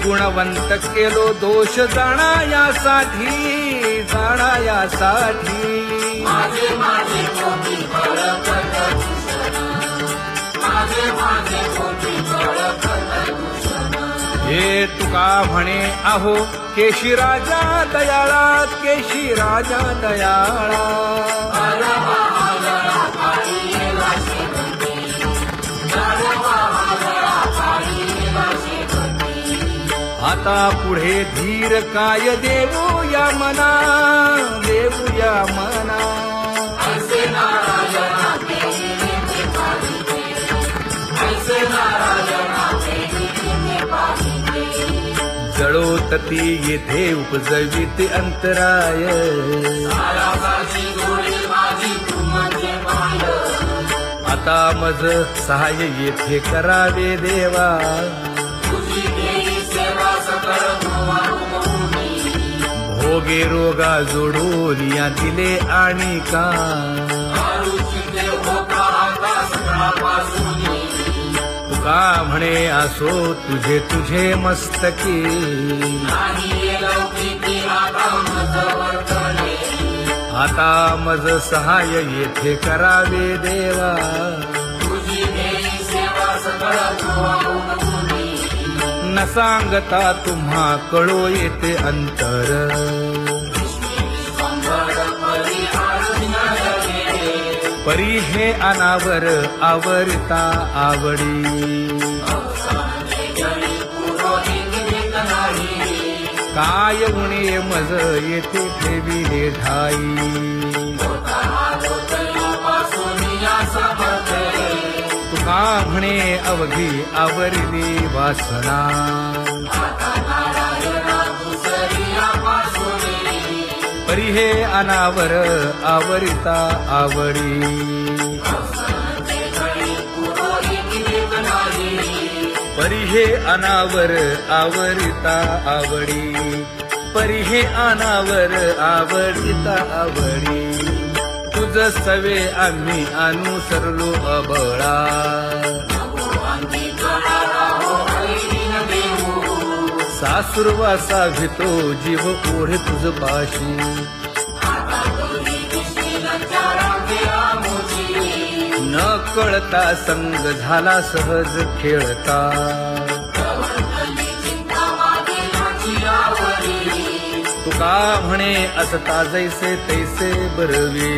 गुणवंत केलो दोष जाणायासाठी माझे माझे पोटी बळकट दूषण, माझे माझे पोटी बळकट दूषण. हे तुका म्हणे आहो केशी राजा दयाळा, केशी राजा दयाळा. गाढवा आगळा पायी गेला शेवटी, गाढवा आगळा पायी गेला शेवटी. आता पुढे धीर काय देऊया मना, देऊया मना. ऐसे नारायणा पेरिले पाहिजे, ऐसे नारायणा पेरिले पाहिजे. जळोतती येथे उपजविते अंतराय, सायासाची गोडी माझी तू म्हणजे माय. आता मज सहाय्य येथे करावे देवा. तुझी देई सेवा सकळ भोवा उमवूनी, भोगे रोगा जोडून या दिले आणि का. आरुची देव होता आता सकाळपासूनी. तुका म्हणे असो तुझे तुझे मस्तकी. नाही ये लौकिकी आता मज वर्तने, आता मज सहाय्य येथे करावे देवा. तुझी देई सेवा सकळ भोवा उमवूनी. न सांगता तुम्हा कळो येते अंतर. परी हे अनावर आवरता आवडी. काय उणे मज येथे ठेविले ठाई. तुका म्हणे अवघी आवरली वासना. परी हे अनावर आवरिता आवडी. परी हे अनावर आवरिता आवडी. परी हे अनावर आवडिता आवडी. तुझ सवे आम्ही अनुसरलो अबळा. सासुरवासा भितो जीव ओढे तुझ पाशी. न कळता संग झाला सहज खेळता. तुका म्हणे असता जैसे तैसे बरवे.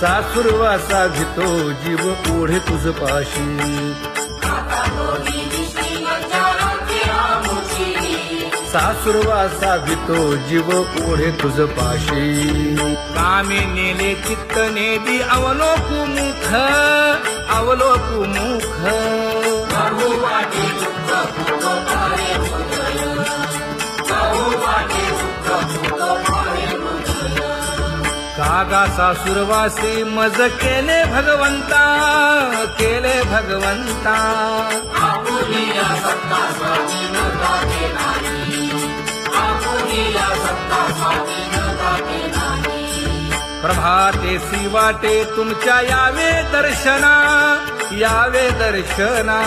सासुरवासा भितो जीव ओढे तुझ पाशी. सासुरवासा भितो जीव ओढे तुझ पाशी. कामे नेले चित्त नेदी अवलोकु मुख, अवलोकु मुख. कागा सासुरवासी मज केले भगवंता, केले भगवंता. प्रभातेसी वाटे तुमच्या यावे दर्शना, यावे दर्शना.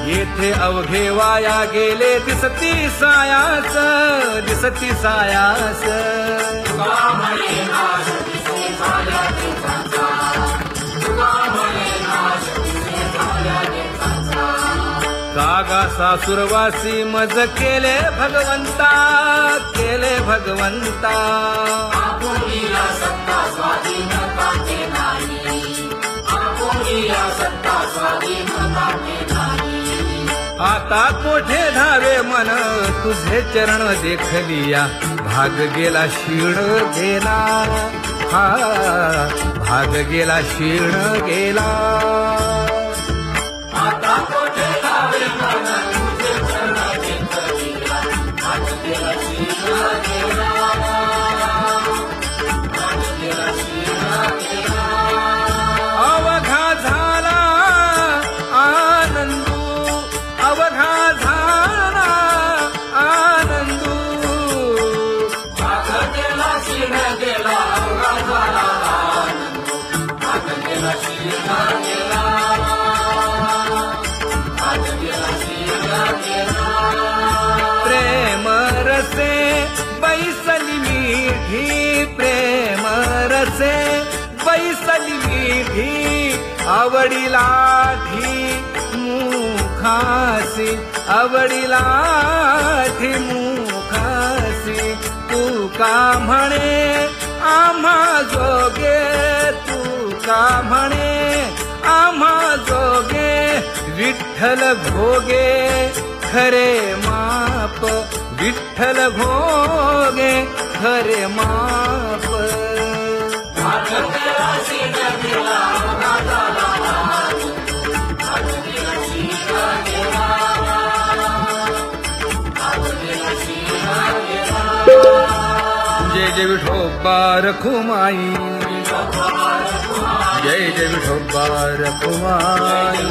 येथे अवघे वाया गेले दिसती सायास, दिसती सायास. कागा सासुरवासी मज केले भगवंता, केले भगवंता. आता कोठे धावे मन तुझे चरण देखलिया. भाग गेला क्षीण गेला, हा भाग गेला क्षीण गेला. आता कोठे धावे मन तुझे चरण देखलिया. भाग गेला क्षीण गेला, भाग गेला क्षीण गेला. अवघा झाला आनंदू, अवघा झाला आनंदू. आवडिलाठी मुखासी आवडिलाठी मुखासी तू का म्हणे आम्हा जोगे तू का म्हणे आम्हा जोगे विठ्ठल भोगे खरे माप विठ्ठल भोगे खरे माप जय जय विठोबा रखुमाई जय जय विठोबा रखुमाई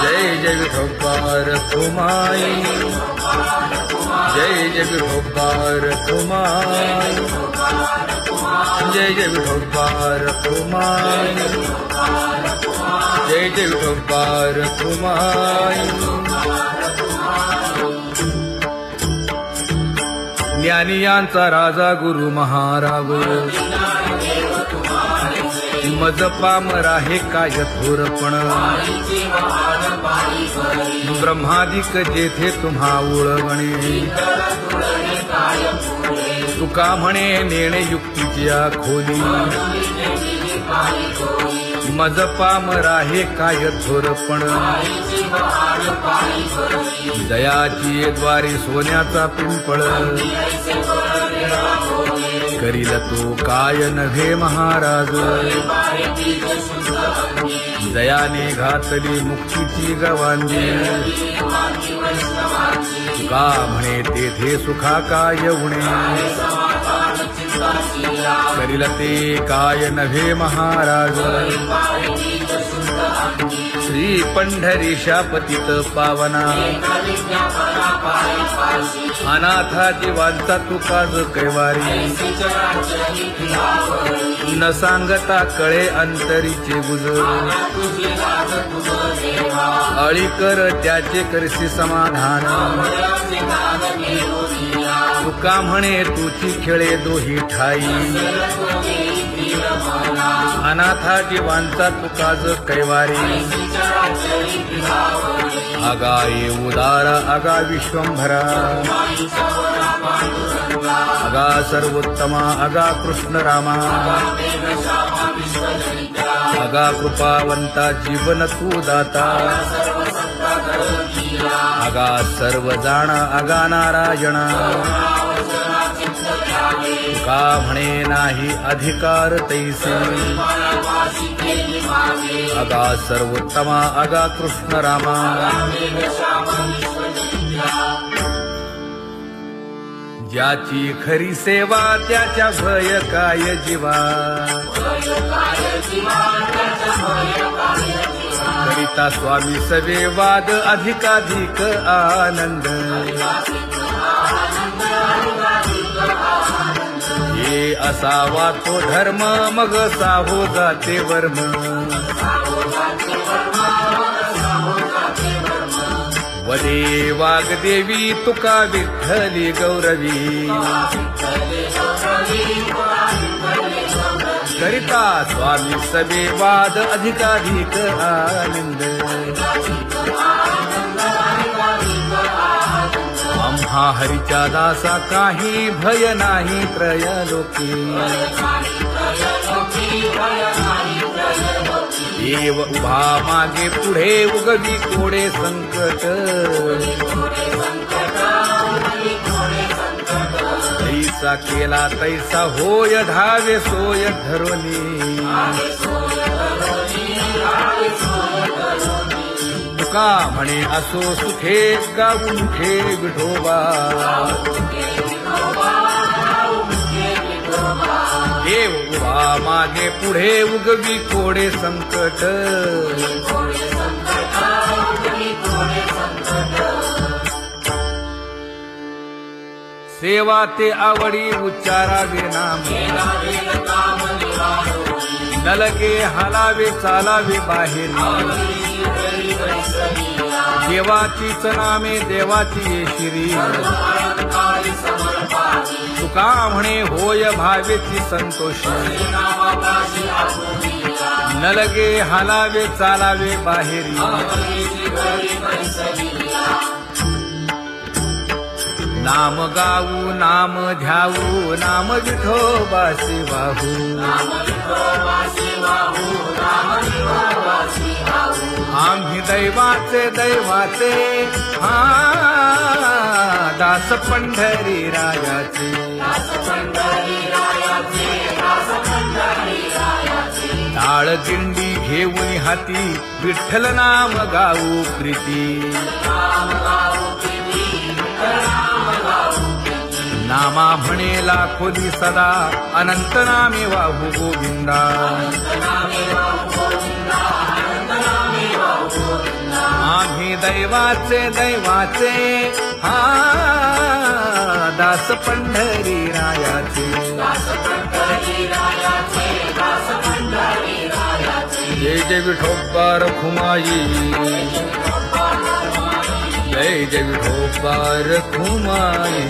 जय जय विठोबा रखुमाई जय जय विठोबा रखुमाई जय जय विठोबा रखुमाई जय जय विठोबा रखुमाई ज्ञानियांचा राजा गुरु महाराज मज पामरा हे काय थोरपण ब्रह्मादिक जेथे तुम्हा उळवणे तुका म्हणे नेणे युक्तीची खोली मज पामरा हे काय थोरपण दयाची द्वारे सोन्याचा पिंपळ करील तो काय नव्हे महाराज दयाने घातली मुक्तीची गवांजी का म्हणे तेथे सुखा काय उणे करील ते काय नव्हे महाराज श्री पंढरीशा पतित पावना अनाथा जीवांचा तुकाज कैवारी न सांगता कळे अंतरीचे गुज अळी कर त्याचे करसी समाधान तुका म्हणे तुची खेळे दोही ठाई अनाथा जीवांचा तुकाज कैवारी आगा ये उदार आगा विश्वंभरा आगा सर्वोत्तमा आगा कृष्ण रामा आगा कृपावंता जीवन तू दाता आगा सर्व जाणा आगा नारायणा का म्हणे नाही अधिकार तैसे आगा सर्वोत्तमा आगा कृष्ण रामा ज्याची खरी सेवा त्याच्या भय काय जीवा करिता स्वामी सवे वाद अधिकाधिक आनंद हे असावा तो धर्म मग साहो जाते वर्म वदे वाग्देवी तुका विठ्ठली गौरवी करिता स्वामी सवे वाद अधिकाधिक आनंद आम्हा हरीच्या दासा काही भय नाही त्रयलोकी देव उभा मागे पुढे उगवी कोडे संकट तैसा केला तैसा होय धावे सोय धरोनी तुका म्हणे असो सुखे गाऊन ठे विठोबा देव उभा मागे पुढे उगवी कोडे संकट सेवा ते आवडी उच्चारावे नाम नलगे हालावे चालावे बाहेर देवाचीच नामे देवाची येशिरी तुका म्हणे होय भावेची संतोषी न लगे हालावे चालावे बाहेरी आवडीची घडी पैसलिया नाम गाऊ नाम ध्याऊ नाम विठोबासी वाहू नाम विठोबासी वाहू नाम विठोबासी वाहू आम्ही दैवाचे दैवाचे हा दास पंढरी रायाचे दास पंढरी रायाचे दास पंढरी रायाचे टाळ दिंडी घेऊन हाती विठ्ठल नाम गाऊ प्रीती नाम गाऊ प्रीती नाम गाऊ प्रीती नामा म्हणेला खोली सदा अनंत नामे वाहू गोविंदा नामे वाहू गोविंदा नामे वाहू गोविंदा आम्ही दैवाचे दैवाचे हा दास पंढरी रायाचे दास पंढरी रायाचे दास पंढरी रायाचे जय जय विठोबा रखुमाई जय जय विठोबा रखुमाई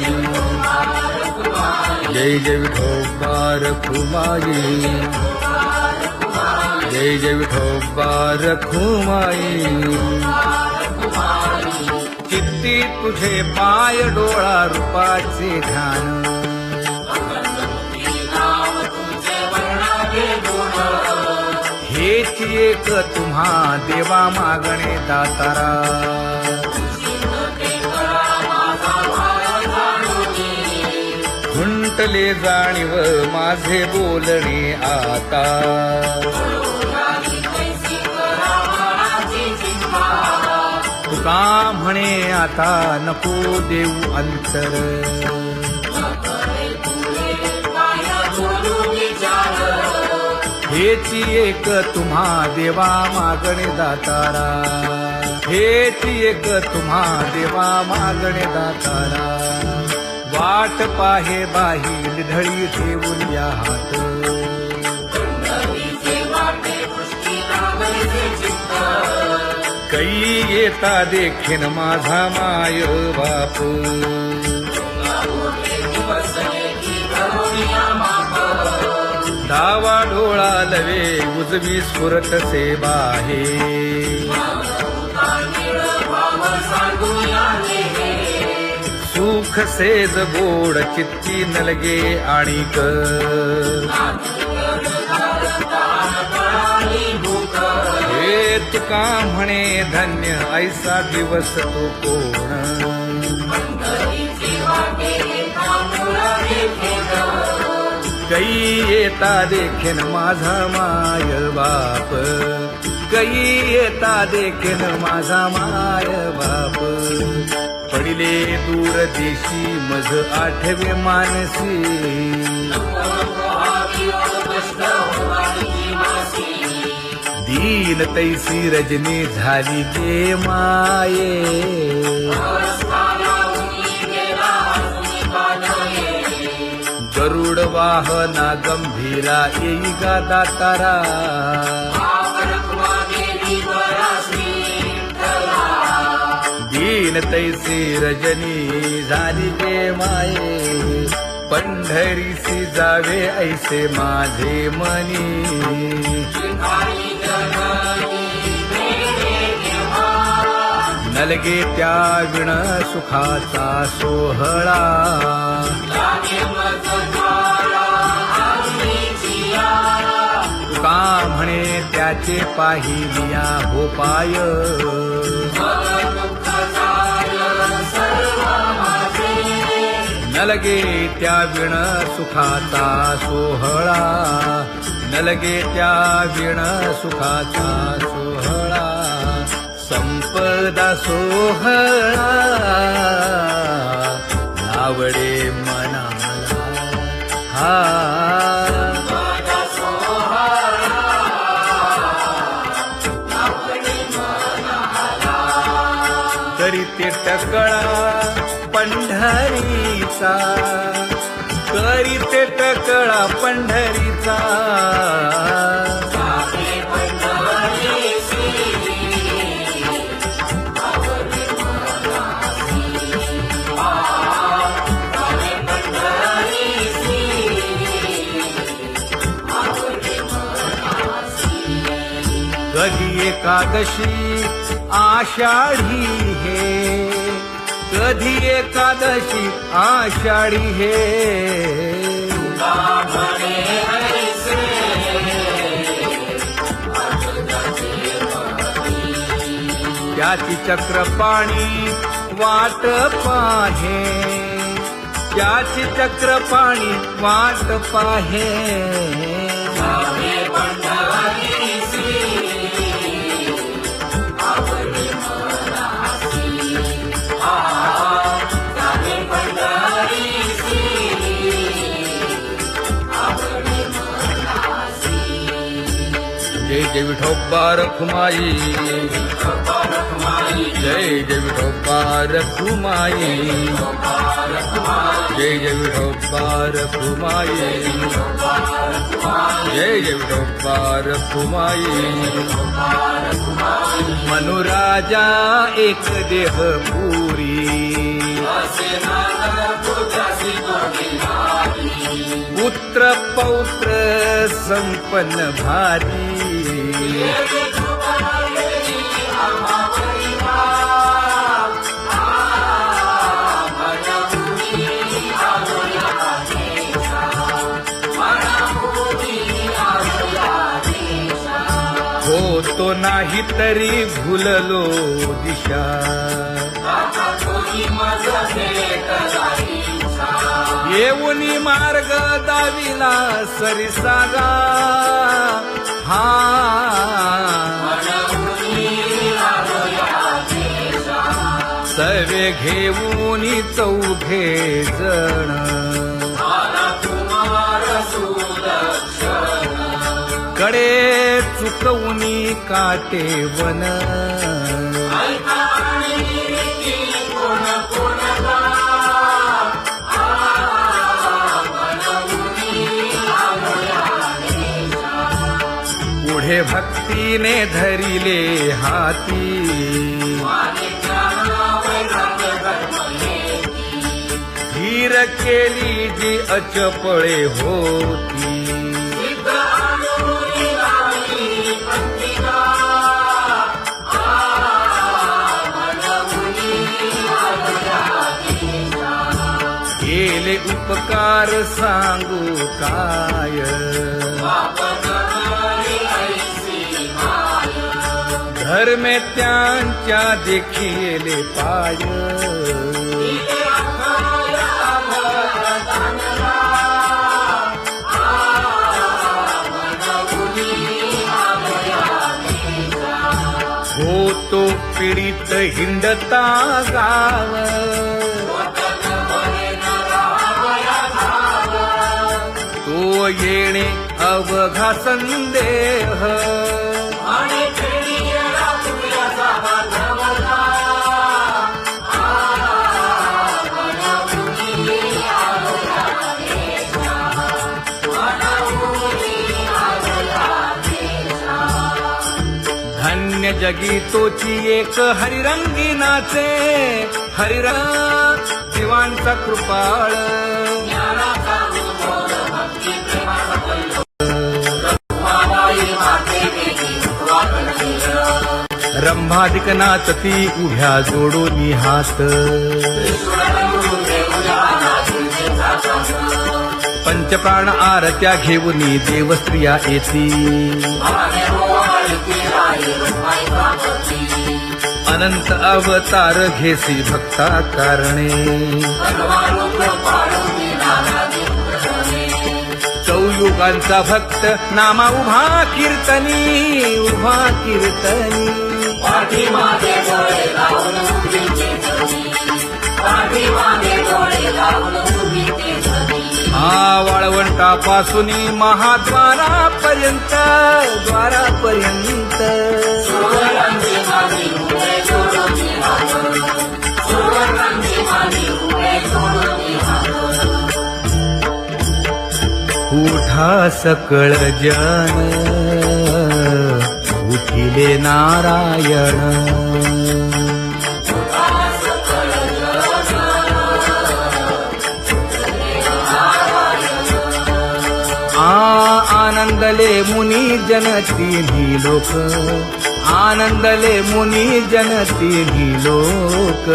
जय जय विठोबा रखुमाई जय जय विठोबा रखुमाई चित्ती तुझे पाय डोळा रूपाचे ध्यान नाम तुझे वर्णावे गुण हेच एक तुम्हा देवा मागणे दातारा खुंटले जाणीव माझे बोलणे आता तुका म्हणे आता नको देऊ अंतर हेच एक तुम्हा देवा मागणे दातारा हेच एक तुम्हा देवा मागणे दातारा वाट पाहे बाही ढळी ठेवून या हात कै येता देखेन माझा माय बाप डावा डोळा लवे उजवी स्फुरत से बाहे सुख सेज गोड चित्ती नलगे आणिक हे तुका म्हणे धन्य ऐसा दिवस तो कोण कै येता देखेन माझा माय बाप कै येता देखेन माझा माय बाप पडिले दूर देशी मज आठवे मानसी दीन तैसी रजनी झाली जे माये गरुड वाहना गंभीरा येई गा दातारा दीन तैसी रजनी झाली जे माये पंढरीसी जावे ऐसे माझे मनी नलगे त्या विण सुखाचा सोहळा तुका म्हणे त्याचे पाहिलिया हो पाय नलगे त्या विण सुखाचा सोहळा नलगे त्या विण सुखाचा सोहळा संपदा सोहळा नावडे मनाला हा करीते टकळा पंढरीचा करीते टकळा पंढरीचा एकादशी आषाढी हे, कधी एकादशी आषाढी हे. त्याची चक्रपाणी वाट पाहे, त्याची चक्रपाणी वाट पाहे. जय जय विठोबा रखुमाई, जय जय विठोबा रखुमाई, जय जय विठोबा रखुमाई, जय जय विठोबा रखुमाई. मनुराजा एक देह पुरी, पुत्र पौत्र संपन्न भारी. होतो नाही तरी भुललो दिशा, येऊनी मार्ग दाविला सरिसागा. हा सवे घेऊनी चौघे जण, कडे चुकवूनी काटे वन. पुढे भक्तीने धरिले हाती, धीर केली जी अचपळे होती. केले उपकार सांगू काय, धर्मे त्यांच्या देखिले पाय. होतो पीडित हिंडता गाव, तो येणे अवघा संदेह. धन्य जगी तोची एक हरिरंगी नाचे, हरिरंग जीवांचा कृपाळ. रंभाधिक नाचती उभ्या जोडोनी हात, पंचप्राण आरत्या घेऊनी देवस्त्रिया येती. अनंत अवतार घेसी भक्ता कारणे, चौयुगांचा भक्त नामा उभा कीर्तनी, उभा कीर्तनी. वाळवंटापासून महाद्वारापर्यंत, द्वारापर्यंत. उठा सकळ जन, उठिले नारायण. आनंदले मुनी जन तिन्ही लोक, आनंदले मुनी जन तिन्ही लोक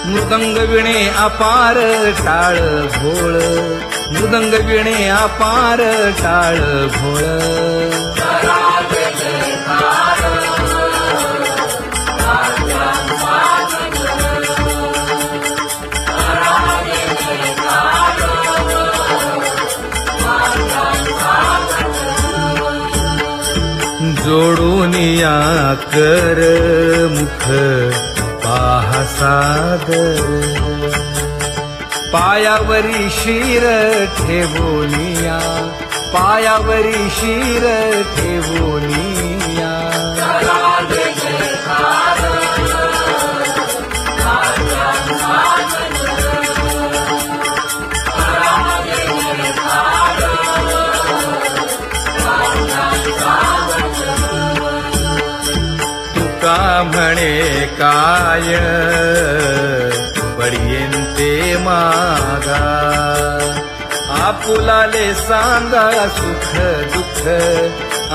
मृदंग विणे अपार टाळ भोळ मृदंग विणे अपार टाळ भोळ जोडून या कर मुख पाहा सादर पायावरी शिर ठेवोनिया पायावरी शिर ठेवोनिया तुका म्हणे काय पडियेंते मागा आपुलाले सांगा सुख दुःख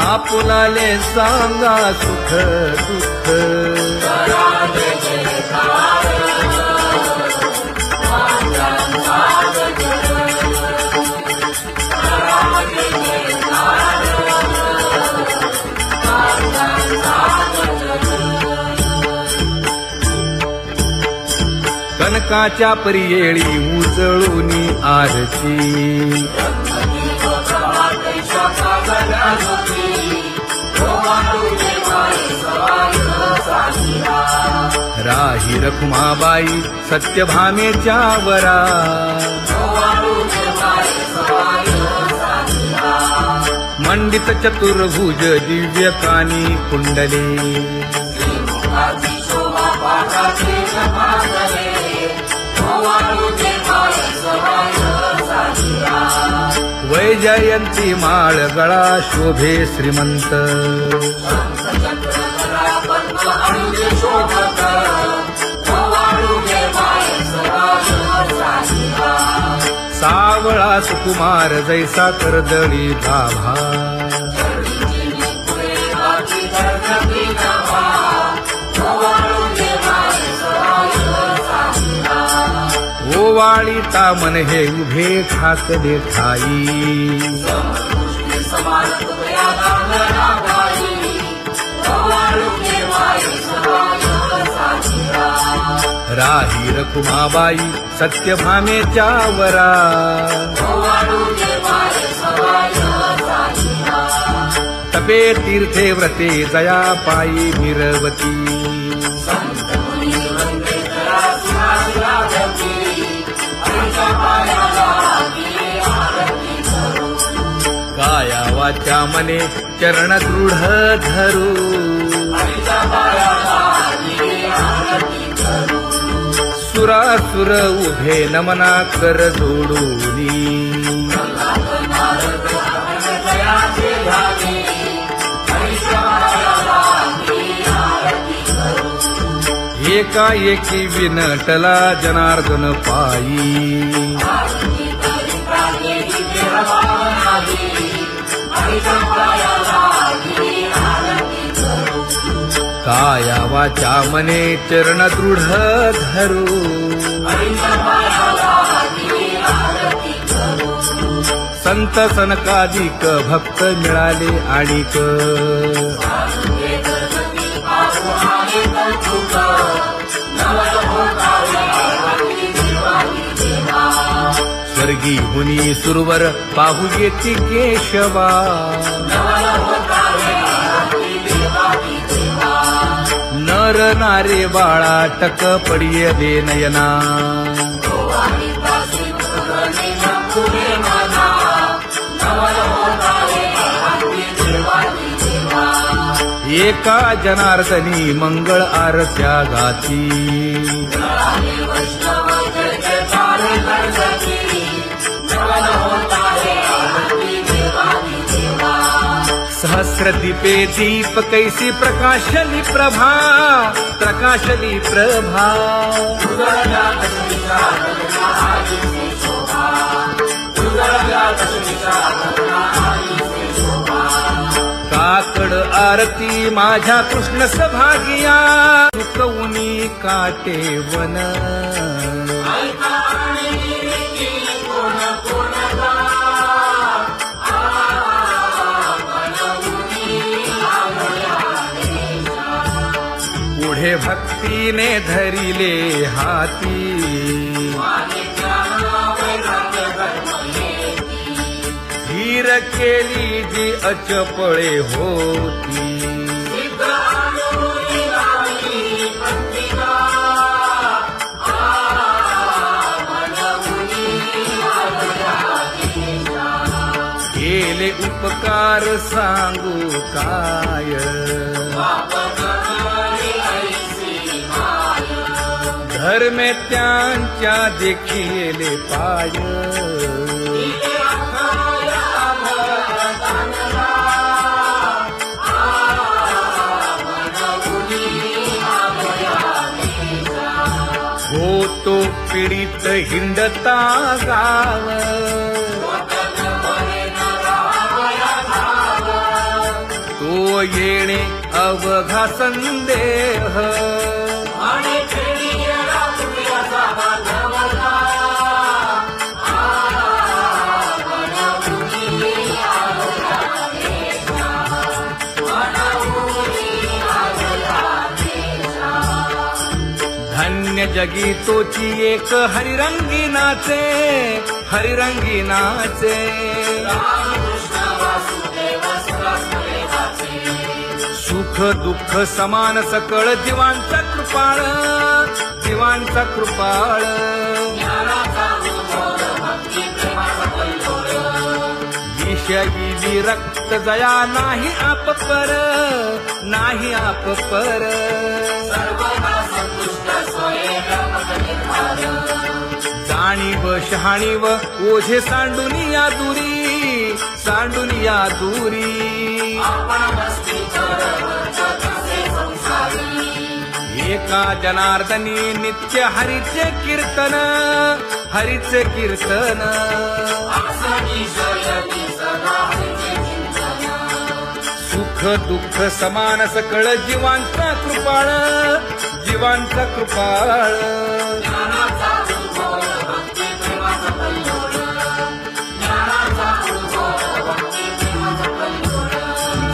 आपुलाले सांगा सुख दुःख कनकाच्या परियेळी उजळूनी आरती राही रखुमाबाई सत्यभामेच्या वरा मंडित चतुर्भुज दिव्य कानी कुंडले वैजयंती माळ गळा शोभे श्रीमंत सावळा सुकुमार जैसा कर्दळी गाभा ओवाळी तामन हे उभे ठाकले ठाई राही रखुमाबाई सत्यभामेच्या वरा तपे तीर्थे व्रते जया पायी मिरवती काया वाचा मने चरण दृढ धरू सुरासुर उभे नमना कर जोडूनी एकाएकी विनटला जनार्दन पायी काया वाचा मने चरण दृढ धरू संत सनकादिक भक्त मिळाले आणिक स्वर्गी हुनी सुरवर पाहू येती केशवा नर नारे बाळा टक पडिय दे नयना एका जनार्दनी मंगळ आरत्या गाती सहस्रदीपे दीप कैसी प्रकाशली प्रभा, प्रकाशली प्रभा. उजळल्या दशमीच्या लग्ना आईची शोभा, उजळल्या दशमीच्या लग्ना आईची शोभा. काकड आरती माझ्या कृष्ण सभागिया, चुकवूनी काटे वन. ऐका आणि नीती कोण कोणता, पुढे भक्तीने धरिले हाती, धीर केली जी अचपळे होती. केले उपकार सांगू काय, धर्मे त्यांच्या देखिले पाय. होतो पीडित हिंडता गाव, तो येणे अवघा संदेह. धन्य जगी तोची एक हरिरंगी नाचे, हरिरंगी नाचे. सुख दुःख समान सकळ जीवांचा कृपाळ, जीवांचा कृपाळ. विषयी विरक्त जया नाही आप पर, नाही आप पर. जाणीव शहाणीव ओझे सांडुनिया दुरी, सांडुनिया दुरी. एका जनार्दनी नित्य हरीचे कीर्तन, हरीचे कीर्तन. सुख दुःख समान सकळ जीवांचा कृपाळ, जीवांचा कृपाळ.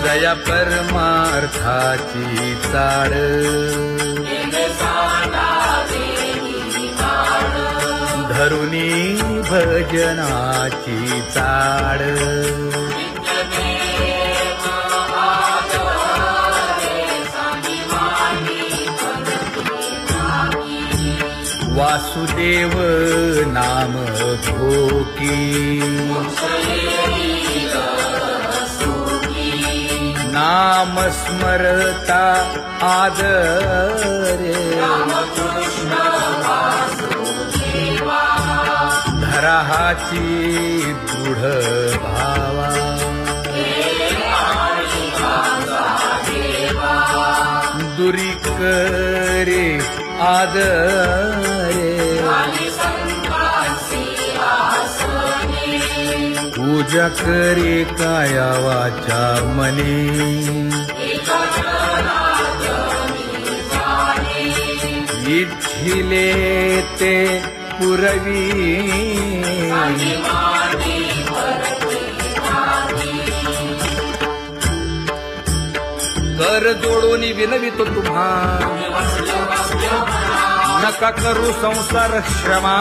जया परमार्थाची चाड, धरुनी भजनाची चाड. वासुदेव नाम भोकी, नाम स्मरता आदरे. धराहाची दृढ भावा, दुरी करे आदरे. पूजा करे काया वाचा मनी, इच्छिले ते पुरवी. कर जोडून विनवितो तुम्हा, नका करू संसार श्रमा.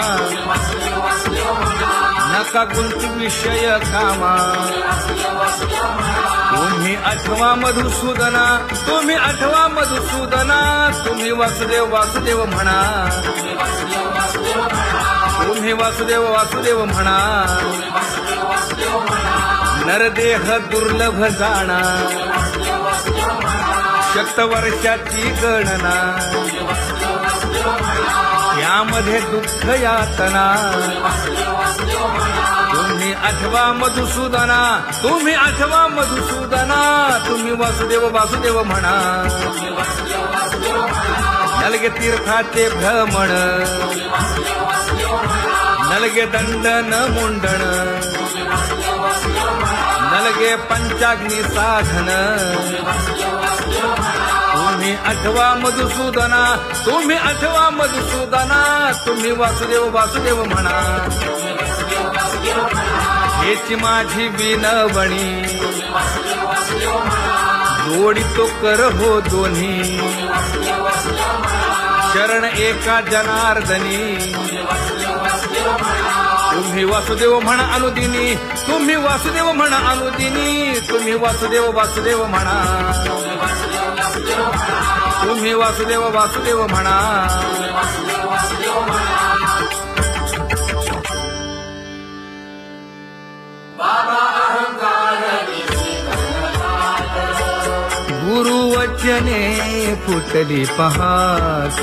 नका गुंतू विषय कामा. तुम्ही आठवा मधुसूदना, तुम्ही आठवा मधुसूदना. तुम्ही वासुदेव वासुदेव म्हणा, तुम्ही वासुदेव वासुदेव म्हणा. नरदेह दुर्लभ जाणा, शतवर्षाची गणना. यामध्ये दुःख यातना तुम्ही आठवा मधुसूदना, तुम्ही आठवा मधुसूदना, तुम्ही वासुदेव वासुदेव म्हणा. नलगे तीर्थाचे भ्रमण, नलगे दंडन मुंडण, नलगे पंचाग्नी साधन, तुम्ही आठवा मधुसूदना, तुम्ही आठवा मधुसूदना, तुम्ही वासुदेव वासुदेव म्हणा. हेची माझी विनवणी, जोडितो कर हो दोन्ही, शरण एका जनार्दनी. तुम्ही वासुदेव म्हणा अनुदिनी, तुम्ही वासुदेव म्हणा अनुदिनी, तुम्ही वासुदेव वासुदेव म्हणा. तुम्ही वासुदेव वासुदेव म्हणा. गुरुवचने फुटली पहाट,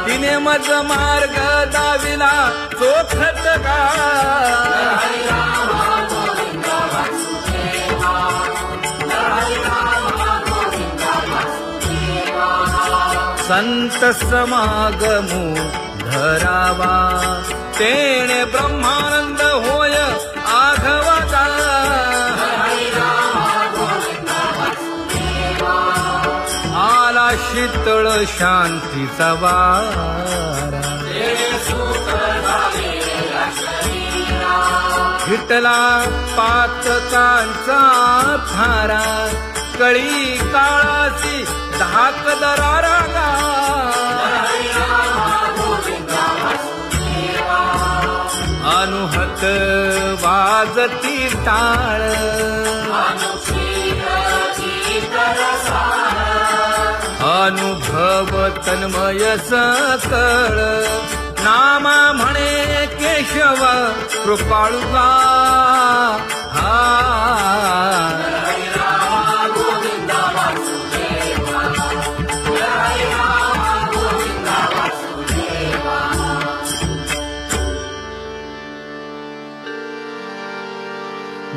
तिने मज मार्ग दाविला चोखत का. संत समागमू धरावा, तेणे ब्रह्मानंद होय आघवा का. आला शीतळ शांतीचा वारा, हिटला पातकांचा थारा, कळी काळाची धाक दरारा गा. अनुहत वाजती टाळ, अनुभव तन्मय सकळ. नामा म्हणे केशव कृपाळुगा.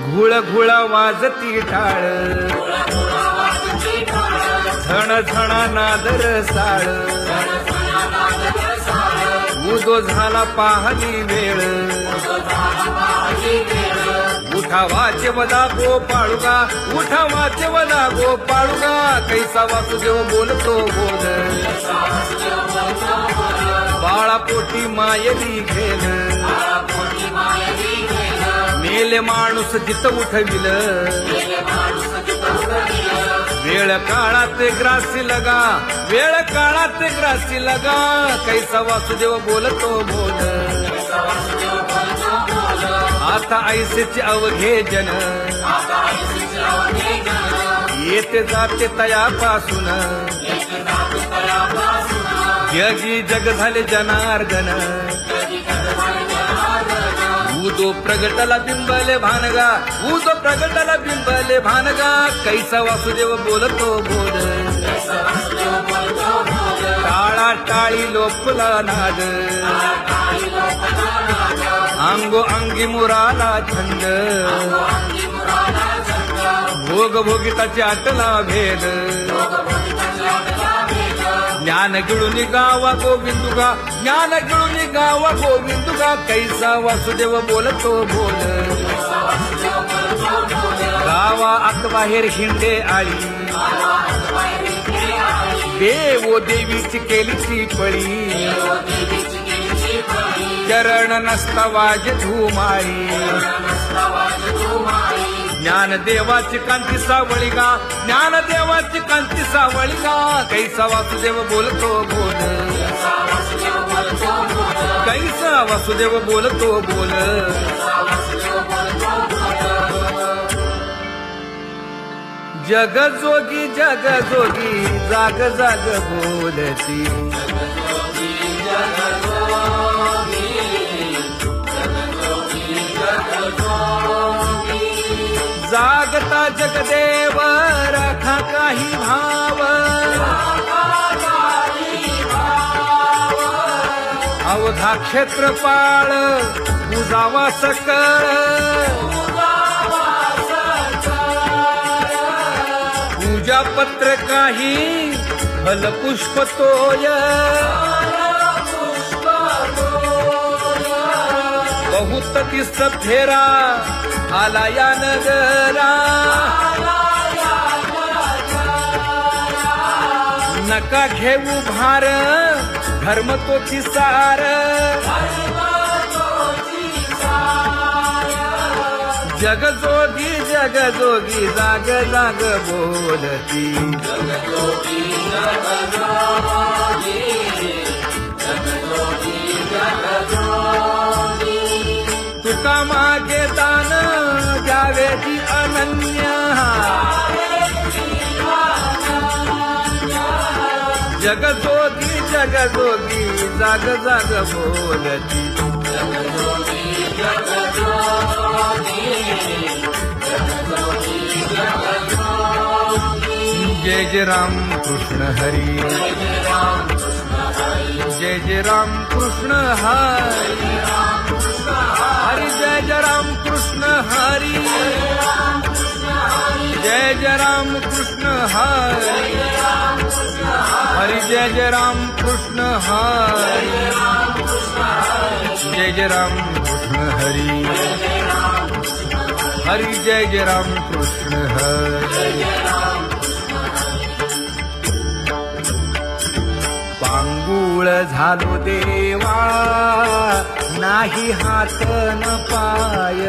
घुळ घुळ वाजती टाळ, झण झण नादर साळ. उदो झाला पाहली वेळ, उठा वाचे वदा गोपाळुगा, उठा वाचे वदा गोपाळुगा. कैसा वासुदेव बोलतो बोल, बाळा पोटी मायली घेल. मेले माणूस जित उठविल, वेळ काळात ग्रासी लगा, वेळ काळात ग्रासी लगा. कैसा वासुदेव बोलतो बोल, आता ऐसेचे अवघे जन, येते जाते तयापासून. जगी जग झाले जनार्दन, उदो प्रगटला बिंबले भानगा, उदो प्रगटला बिंबले भानगा. कैसा वासुदेव बोलतो बोल, टाळा टाळी लोपला नाद, अंगो अंगी मुराला छंद. भोग भोगिताचे आटला भेद, ज्ञान गिळून गावा गोविंदुगा, ज्ञान गिळून गावा गोविंदुगा. कैसा वासुदेव बोलतो बोल, गावा आत बाहेर हिंडे आळी, देवो देवीची केलीची पळी. चरण नसता वाज धुमाळी, ज्ञान देवाची कांती सावळी गा, ज्ञान देवाची कांती सावळी गा. कैसा वासुदेव बोलतो बोल, कैसा वासुदेव बोलतो बोल. जग जोगी जाग जाग बोलती. जागता जगदेव राखा काही भाव अवधा क्षेत्रपाळ पूजावा सकळ पूजा पत्र काही फलपुष्प तोय बहुत तीस फेरा आला या नगरा नका घेऊ भार धर्म तोची सार जगजोगी जगजोगी जाग जाग बोलती तुका मागे दान द्यावेची अनन्य जगजोगी जगजोगी जाग जाग बोलती जय जय राम कृष्ण हरी जय जय राम कृष्ण हरी हरि जय जय राम कृष्ण हरी जय जय राम कृष्ण हरी हरि जय जय राम कृष्ण हरी जय जय राम कृष्ण हरी हरि जय जय राम कृष्ण हरी पांगुळ झालो देवा नाही हात न पाय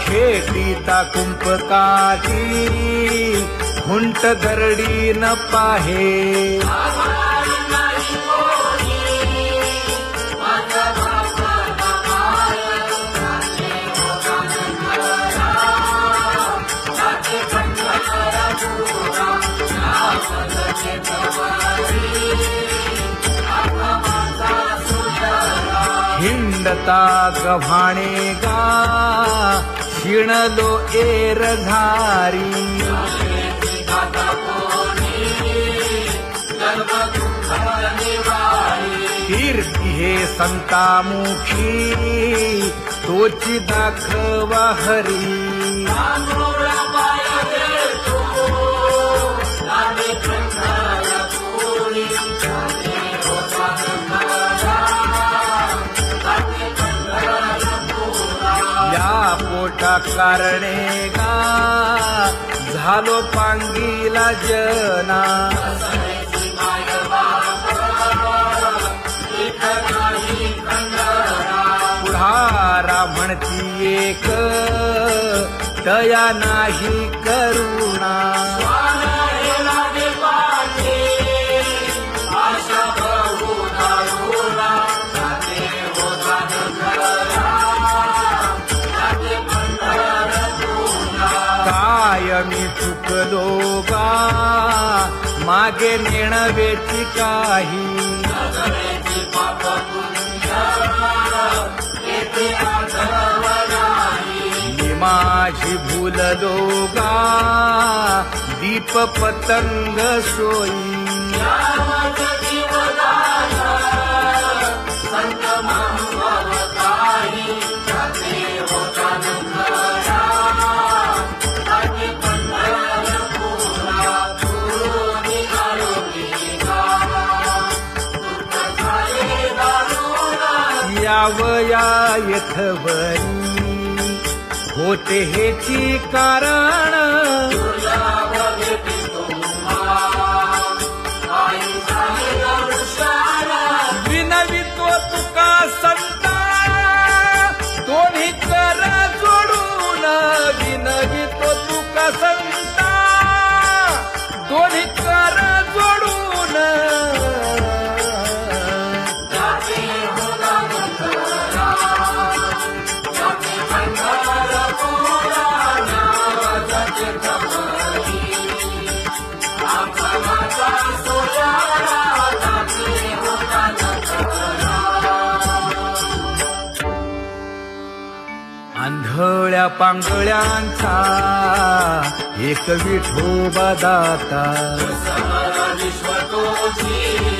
खेटीता कुंपकाठी हुंट गरडी न पाहे हिंडता गव्हाणे गा शिणलो एर झारी कीर्ती हे संतामुखी तोची दाखवा हरी पोटा कारणे गा झालो पांगीला जना पुढारा म्हणती एक तया नाही करुणा मी चुकलो गा मागे नेणवेची काही मी माझी भूललो गा दीप पतंग सोयी यावया यथवरी होते हेची कारण विनवितो तुका संता दोन्ही कर जोडून विनवितो तुका संता दोन्ही कर जोडून आंधळ्या पांगळ्यांचा एक विठोबा दाता सारा विश्व तोची